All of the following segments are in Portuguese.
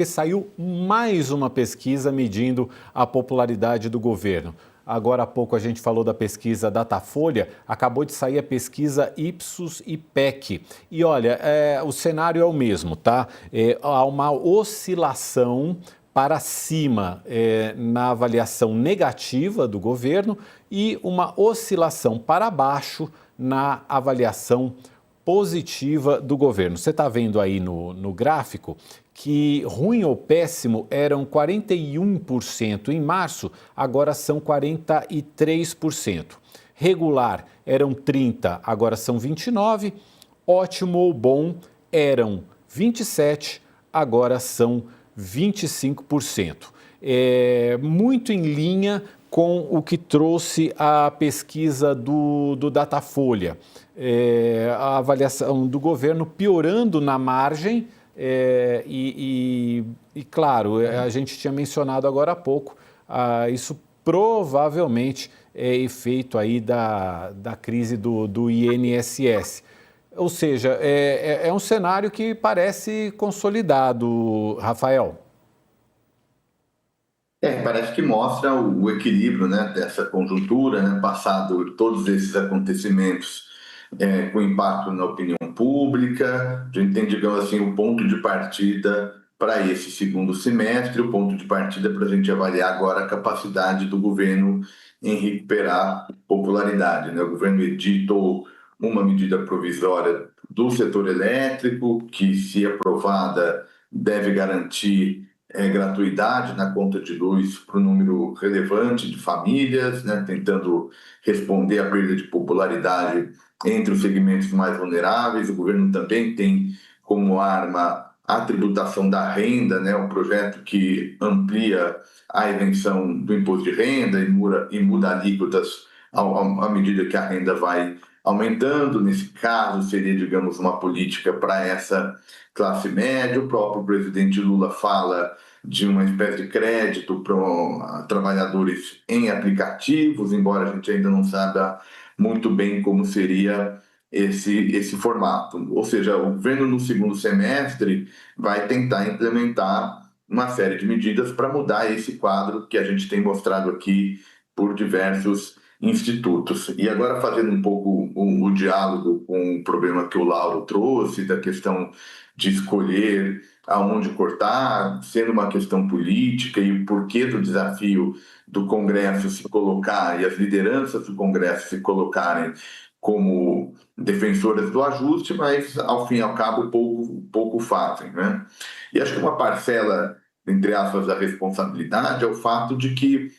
porque saiu mais uma pesquisa medindo a popularidade do governo. Agora há pouco a gente falou da pesquisa Datafolha, acabou de sair a pesquisa Ipsos e IPEC. E olha, o cenário é o mesmo, tá? Há uma oscilação para cima na avaliação negativa do governo e uma oscilação para baixo na avaliação positiva do governo. Você está vendo aí no gráfico que ruim ou péssimo eram 41% em março, agora são 43%. Regular eram 30%, agora são 29%. Ótimo ou bom eram 27%, agora são 25%. Muito em linha com o que trouxe a pesquisa do Datafolha. A avaliação do governo piorando na margem e claro, a gente tinha mencionado agora há pouco, isso provavelmente é efeito aí da crise do INSS. Ou seja, é um cenário que parece consolidado, Rafael. Parece que mostra o equilíbrio, né, dessa conjuntura, né, passado todos esses acontecimentos com impacto na opinião pública. A gente tem, digamos assim, um ponto de partida para esse segundo semestre, o ponto de partida para a gente avaliar agora a capacidade do governo em recuperar popularidade, né? O governo editou uma medida provisória do setor elétrico, que, se aprovada, deve garantir gratuidade na conta de luz para um número relevante de famílias, né, tentando responder à perda de popularidade entre os segmentos mais vulneráveis. O governo também tem como arma a tributação da renda, né, um projeto que amplia a isenção do imposto de renda e muda alíquotas à medida que a renda vai aumentando. Nesse caso, seria, digamos, uma política para essa classe média. O próprio presidente Lula fala de uma espécie de crédito para trabalhadores em aplicativos, embora a gente ainda não saiba muito bem como seria esse formato. Ou seja, o governo no segundo semestre vai tentar implementar uma série de medidas para mudar esse quadro que a gente tem mostrado aqui por diversos institutos. E agora, fazendo um pouco o diálogo com o problema que o Lauro trouxe, da questão de escolher aonde cortar, sendo uma questão política, e o porquê do desafio do Congresso se colocar, e as lideranças do Congresso se colocarem como defensoras do ajuste, mas, ao fim e ao cabo, pouco fazem, né? E acho que uma parcela, entre aspas, da responsabilidade é o fato de que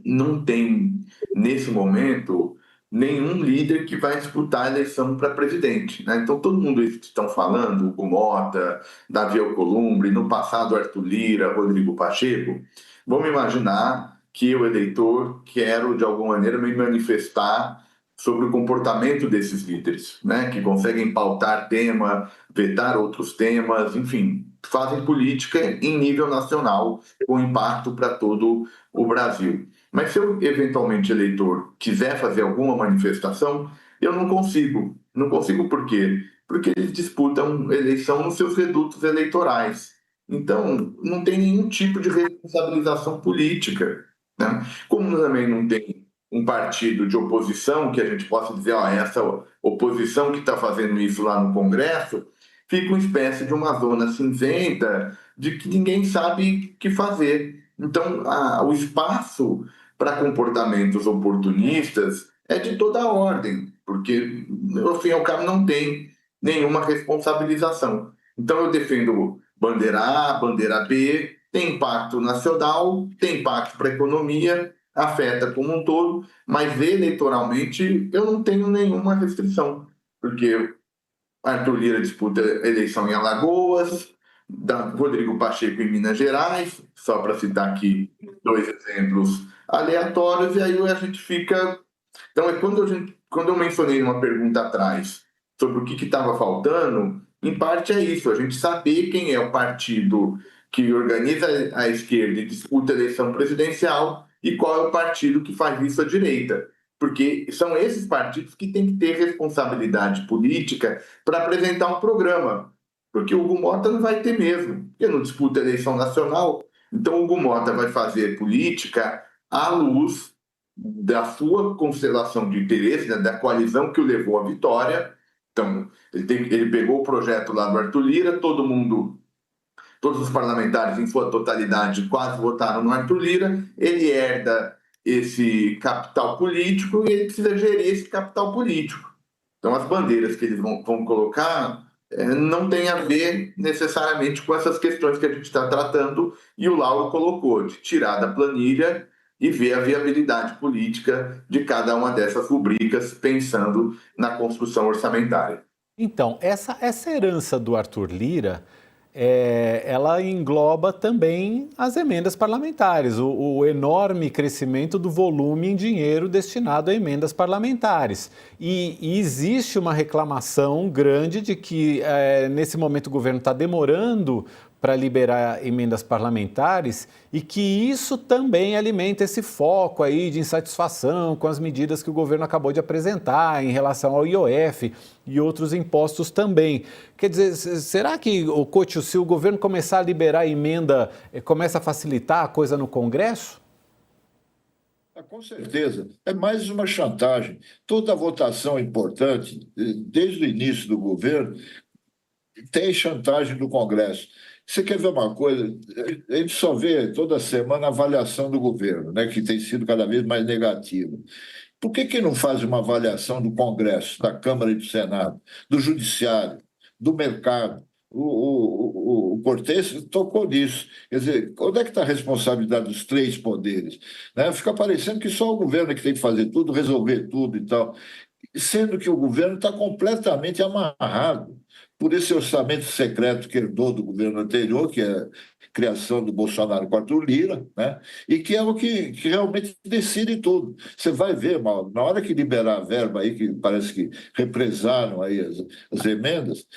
não tem, nesse momento, nenhum líder que vai disputar a eleição para presidente, né? Então, todo mundo isso que estão falando, Hugo Mota, Davi Alcolumbre, no passado Arthur Lira, Rodrigo Pacheco, vamos imaginar que eu, eleitor, quero, de alguma maneira, me manifestar sobre o comportamento desses líderes, né? Que conseguem pautar tema, vetar outros temas, enfim, fazem política em nível nacional, com impacto para todo o Brasil. Mas se eu, eventualmente, eleitor, quiser fazer alguma manifestação, eu não consigo. Não consigo por quê? Porque eles disputam eleição nos seus redutos eleitorais. Então, não tem nenhum tipo de responsabilização política, né? Como também não tem um partido de oposição que a gente possa dizer, essa oposição que está fazendo isso lá no Congresso, fica uma espécie de uma zona cinzenta de que ninguém sabe o que fazer. Então, o espaço para comportamentos oportunistas é de toda a ordem, porque, ao fim e ao cabo, não tem nenhuma responsabilização. Então, eu defendo bandeira A, bandeira B, tem impacto nacional, tem impacto para a economia, afeta como um todo, mas eleitoralmente eu não tenho nenhuma restrição, porque Arthur Lira disputa eleição em Alagoas, Rodrigo Pacheco em Minas Gerais, só para citar aqui dois exemplos aleatórios, e aí a gente fica... Então, quando eu mencionei numa pergunta atrás sobre o que estava faltando, em parte é isso, a gente saber quem é o partido que organiza a esquerda e disputa a eleição presidencial e qual é o partido que faz isso à direita. Porque são esses partidos que têm que ter responsabilidade política para apresentar um programa. porque o Hugo Mota não vai ter mesmo, porque não disputa eleição nacional. Então, o Hugo Mota vai fazer política à luz da sua constelação de interesse, né, da coalizão que o levou à vitória. Então, ele pegou o projeto lá do Arthur Lira, todos os parlamentares, em sua totalidade, quase votaram no Arthur Lira, ele herda esse capital político e ele precisa gerir esse capital político. Então, as bandeiras que eles vão colocar não tem a ver necessariamente com essas questões que a gente está tratando, e o Lauro colocou, de tirar da planilha e ver a viabilidade política de cada uma dessas rubricas, pensando na construção orçamentária. Então, essa herança do Arthur Lira, ela engloba também as emendas parlamentares, o enorme crescimento do volume em dinheiro destinado a emendas parlamentares. E existe uma reclamação grande de que, nesse momento, o governo está demorando para liberar emendas parlamentares e que isso também alimenta esse foco aí de insatisfação com as medidas que o governo acabou de apresentar em relação ao IOF e outros impostos também. Quer dizer, será que, Couto, se o governo começar a liberar emenda, começa a facilitar a coisa no Congresso? Com certeza. É mais uma chantagem. Toda votação importante, desde o início do governo, tem chantagem do Congresso. Você quer ver uma coisa? A gente só vê toda semana a avaliação do governo, né, que tem sido cada vez mais negativa. Por que não faz uma avaliação do Congresso, da Câmara e do Senado, do Judiciário, do mercado? O Cortes tocou nisso. Quer dizer, onde é que está a responsabilidade dos três poderes? Né? Fica parecendo que só o governo é que tem que fazer tudo, resolver tudo e tal, sendo que o governo está completamente amarrado por esse orçamento secreto que herdou do governo anterior, que é a criação do Bolsonaro com Arthur Lira, né? E que é o que realmente decide tudo. Você vai ver, Mauro, na hora que liberar a verba aí, que parece que represaram aí as emendas,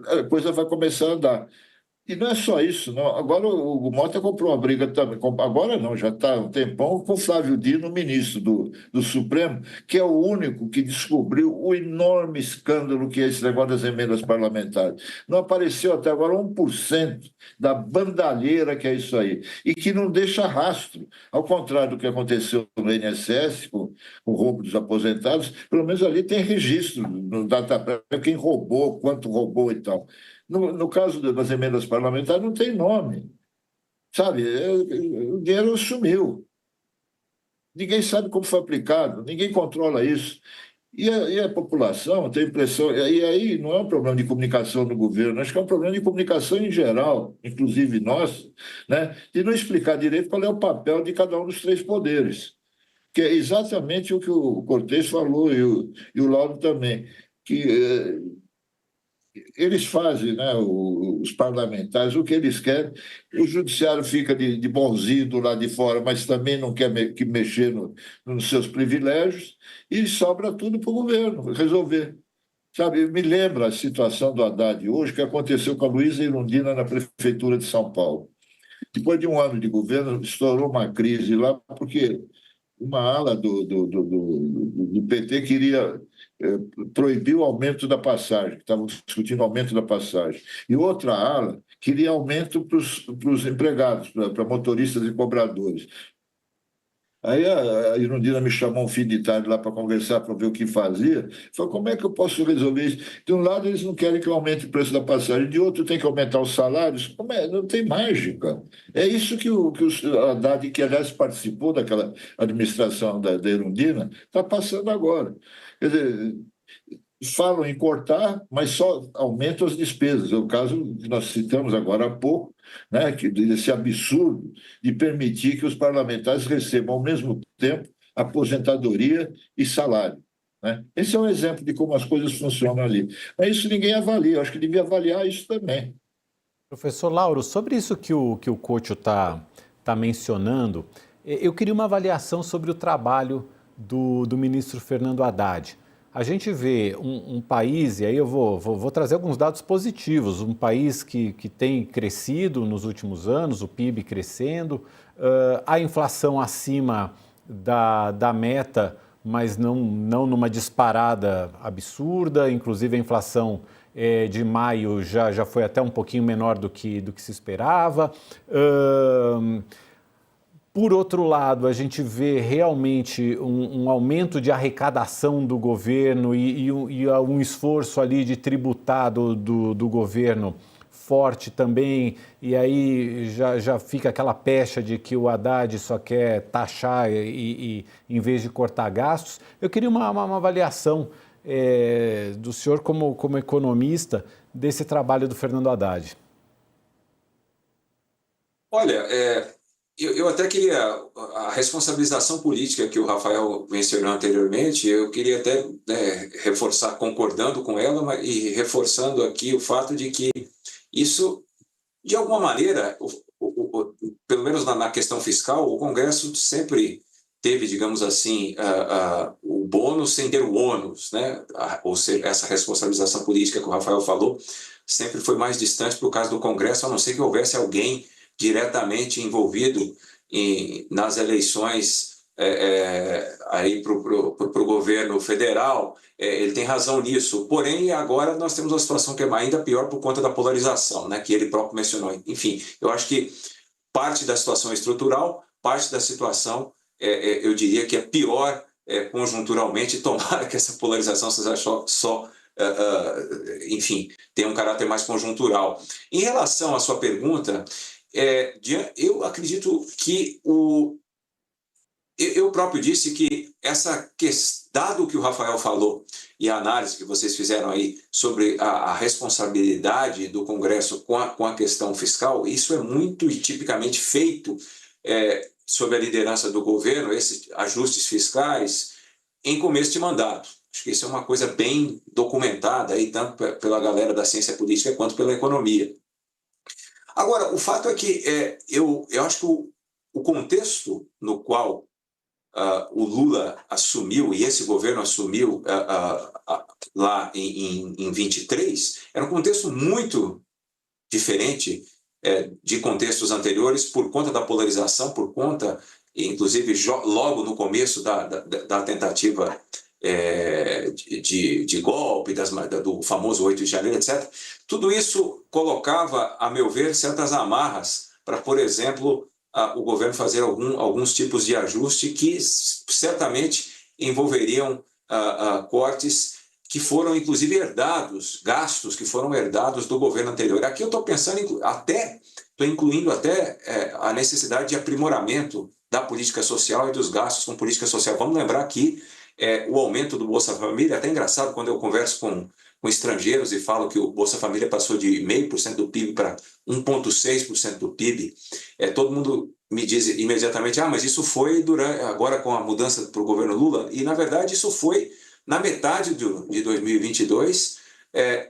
a coisa vai começar a andar. E não é só isso, não. Agora o Mota comprou uma briga também, agora não, já está há um tempão, com o Flávio Dino, ministro do Supremo, que é o único que descobriu o enorme escândalo que é esse negócio das emendas parlamentares. Não apareceu até agora 1% da bandalheira que é isso aí, e que não deixa rastro, ao contrário do que aconteceu no INSS, com o roubo dos aposentados, pelo menos ali tem registro no DataPrev, quem roubou, quanto roubou e tal. No caso das emendas parlamentares, não tem nome, sabe? O dinheiro sumiu. Ninguém sabe como foi aplicado, ninguém controla isso. E a população tem a impressão, e aí não é um problema de comunicação no governo, acho que é um problema de comunicação em geral, inclusive nosso, né? De não explicar direito qual é o papel de cada um dos três poderes, que é exatamente o que o Cortes falou e o Lauro também, que eles fazem, né, os parlamentares, o que eles querem. O judiciário fica de bonzinho do lado de fora, mas também não quer que mexer nos seus privilégios, e sobra tudo para o governo resolver. Sabe, me lembra a situação do Haddad hoje, que aconteceu com a Luísa Erundina na Prefeitura de São Paulo. Depois de um ano de governo, estourou uma crise lá, porque uma ala do PT queria proibir o aumento da passagem, estavam discutindo o aumento da passagem. E outra ala queria aumento para os empregados, para motoristas e cobradores. Aí a Irundina me chamou um fim de tarde lá para conversar, para ver o que fazia. Falei, como é que eu posso resolver isso? De um lado, eles não querem que aumente o preço da passagem, de outro, tem que aumentar os salários. Como é? Não tem mágica. É isso que o Haddad, que aliás participou daquela administração da Irundina, está passando agora. Quer dizer, falam em cortar, mas só aumentam as despesas. É o caso que nós citamos agora há pouco, né, que desse absurdo de permitir que os parlamentares recebam ao mesmo tempo aposentadoria e salário. Né? Esse é um exemplo de como as coisas funcionam ali. Mas isso ninguém avalia, eu acho que devia avaliar isso também. Professor Lauro, sobre isso que o Couto está mencionando, eu queria uma avaliação sobre o trabalho do ministro Fernando Haddad. A gente vê um país, e aí eu vou trazer alguns dados positivos, um país que tem crescido nos últimos anos, o PIB crescendo, a inflação acima da meta, mas não numa disparada absurda, inclusive a inflação de maio já foi até um pouquinho menor do que se esperava. Por outro lado, a gente vê realmente um aumento de arrecadação do governo e um esforço ali de tributar do governo forte também, e aí já fica aquela pecha de que o Haddad só quer taxar em vez de cortar gastos. Eu queria uma avaliação do senhor como economista desse trabalho do Fernando Haddad. Olha, eu até queria, a responsabilização política que o Rafael mencionou anteriormente, eu queria até reforçar, concordando com ela, e reforçando aqui o fato de que isso, de alguma maneira, pelo menos na questão fiscal, o Congresso sempre teve, digamos assim, o bônus sem ter o ônus, né? Ou seja, essa responsabilização política que o Rafael falou sempre foi mais distante para o caso do Congresso, a não ser que houvesse alguém diretamente envolvido nas eleições aí para o governo federal. Ele tem razão nisso, porém agora nós temos uma situação que é ainda pior por conta da polarização, né, que ele próprio mencionou. Enfim, eu acho que parte da situação é estrutural, parte da situação eu diria que é pior conjunturalmente. Tomara que essa polarização seja só enfim, tenha um caráter mais conjuntural. Em relação à sua pergunta, eu acredito que eu próprio disse que dado o que o Rafael falou e a análise que vocês fizeram aí sobre a responsabilidade do Congresso com a questão fiscal, isso é muito e tipicamente feito sob a liderança do governo, esses ajustes fiscais, em começo de mandato. Acho que isso é uma coisa bem documentada aí, tanto pela galera da ciência política quanto pela economia. Agora, o fato é que eu acho que o contexto no qual o Lula assumiu e esse governo assumiu lá em 23 era um contexto muito diferente de contextos anteriores por conta da polarização, por conta, inclusive, logo no começo da tentativa de golpe, do famoso 8 de janeiro, etc. Tudo isso colocava, a meu ver, certas amarras para, por exemplo, o governo fazer alguns tipos de ajuste que certamente envolveriam cortes que foram, inclusive, herdados, gastos que foram herdados do governo anterior. Aqui eu estou pensando, estou incluindo até a necessidade de aprimoramento da política social e dos gastos com política social. Vamos lembrar que o aumento do Bolsa Família, é até engraçado quando eu converso com estrangeiros e falo que o Bolsa Família passou de 0,5% do PIB para 1,6% do PIB, todo mundo me diz imediatamente, mas isso foi agora com a mudança para o governo Lula, e na verdade isso foi na metade de 2022,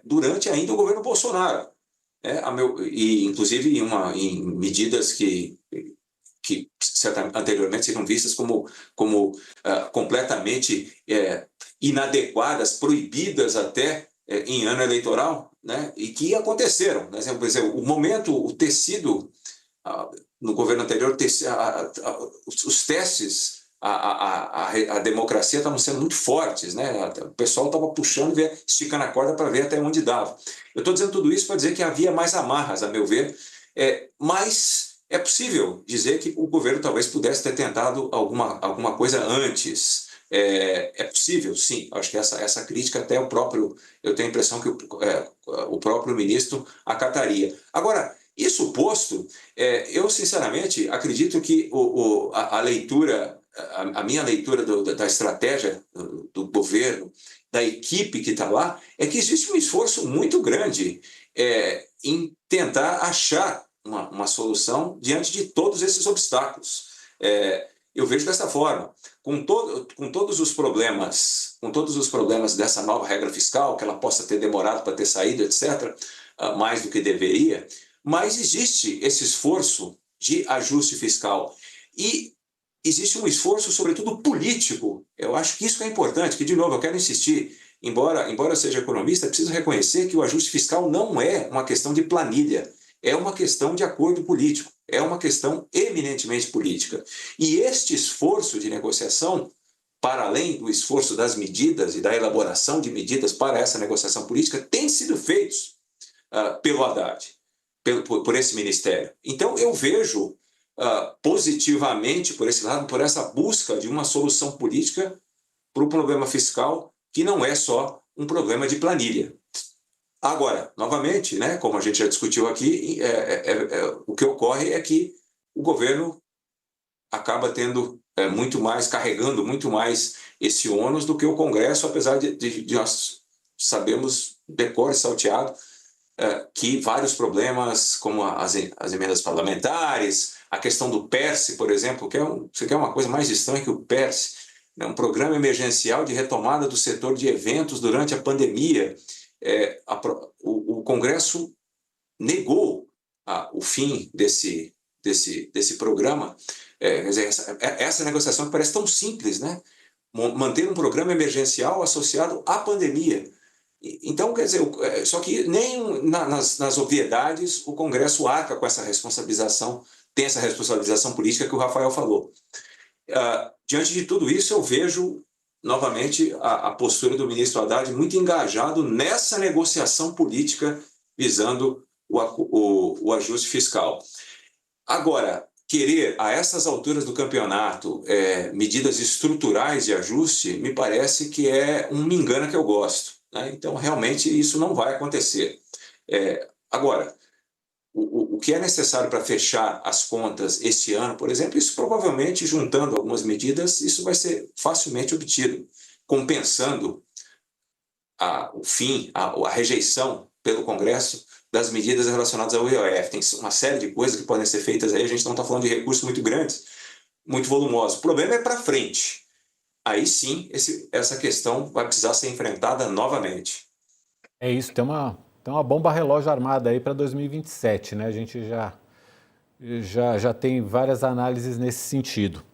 durante ainda o governo Bolsonaro, e inclusive em medidas que anteriormente seriam vistas como completamente inadequadas, proibidas até em ano eleitoral, né? E que aconteceram, né? Por exemplo, o tecido no governo anterior, os testes a democracia estavam sendo muito fortes, né? O pessoal estava puxando, esticando a corda para ver até onde dava. Eu estou dizendo tudo isso para dizer que havia mais amarras, a meu ver, mas é possível dizer que o governo talvez pudesse ter tentado alguma coisa antes. É possível, sim. Acho que essa crítica até eu tenho a impressão que o próprio ministro acataria. Agora, isso posto, eu sinceramente acredito que a minha leitura da estratégia do governo, da equipe que está lá, é que existe um esforço muito grande em tentar achar uma solução diante de todos esses obstáculos. Eu vejo dessa forma, com todos os problemas dessa nova regra fiscal, que ela possa ter demorado para ter saído, etc., mais do que deveria, mas existe esse esforço de ajuste fiscal e existe um esforço, sobretudo político. Eu acho que isso é importante, que, de novo, eu quero insistir, embora eu seja economista, preciso reconhecer que o ajuste fiscal não é uma questão de planilha, é uma questão de acordo político, é uma questão eminentemente política. E este esforço de negociação para além do esforço das medidas e da elaboração de medidas para essa negociação política, têm sido feitos pelo Haddad, por esse ministério. Então, eu vejo positivamente por esse lado, por essa busca de uma solução política para o problema fiscal, que não é só um problema de planilha. Agora, novamente, né, como a gente já discutiu aqui, o que ocorre é que o governo acaba tendo carregando muito mais esse ônus do que o Congresso, apesar de nós sabemos, decor e salteado, que vários problemas, como as emendas parlamentares, a questão do PERSE, por exemplo, você quer uma coisa mais estranha que o PERSE, né, um programa emergencial de retomada do setor de eventos durante a pandemia. O Congresso negou o fim desse programa. Quer dizer, essa negociação que parece tão simples, né? Manter um programa emergencial associado à pandemia. Então, quer dizer, só que nem nas obviedades o Congresso arca com essa responsabilização, tem essa responsabilização política que o Rafael falou. Diante de tudo isso, eu vejo novamente a postura do ministro Haddad muito engajado nessa negociação política visando o ajuste fiscal. Agora, querer, a essas alturas do campeonato, medidas estruturais de ajuste, me parece que me engana que eu gosto, né? Então, realmente, isso não vai acontecer. Agora, o que é necessário para fechar as contas esse ano, por exemplo, isso provavelmente, juntando algumas medidas, isso vai ser facilmente obtido, compensando o fim, a rejeição pelo Congresso das medidas relacionadas ao IOF. Tem uma série de coisas que podem ser feitas aí, a gente não está falando de recursos muito grandes, muito volumosos. O problema é para frente. Aí sim, essa questão vai precisar ser enfrentada novamente. É isso, tem uma bomba relógio armada aí para 2027, né? A gente já tem várias análises nesse sentido.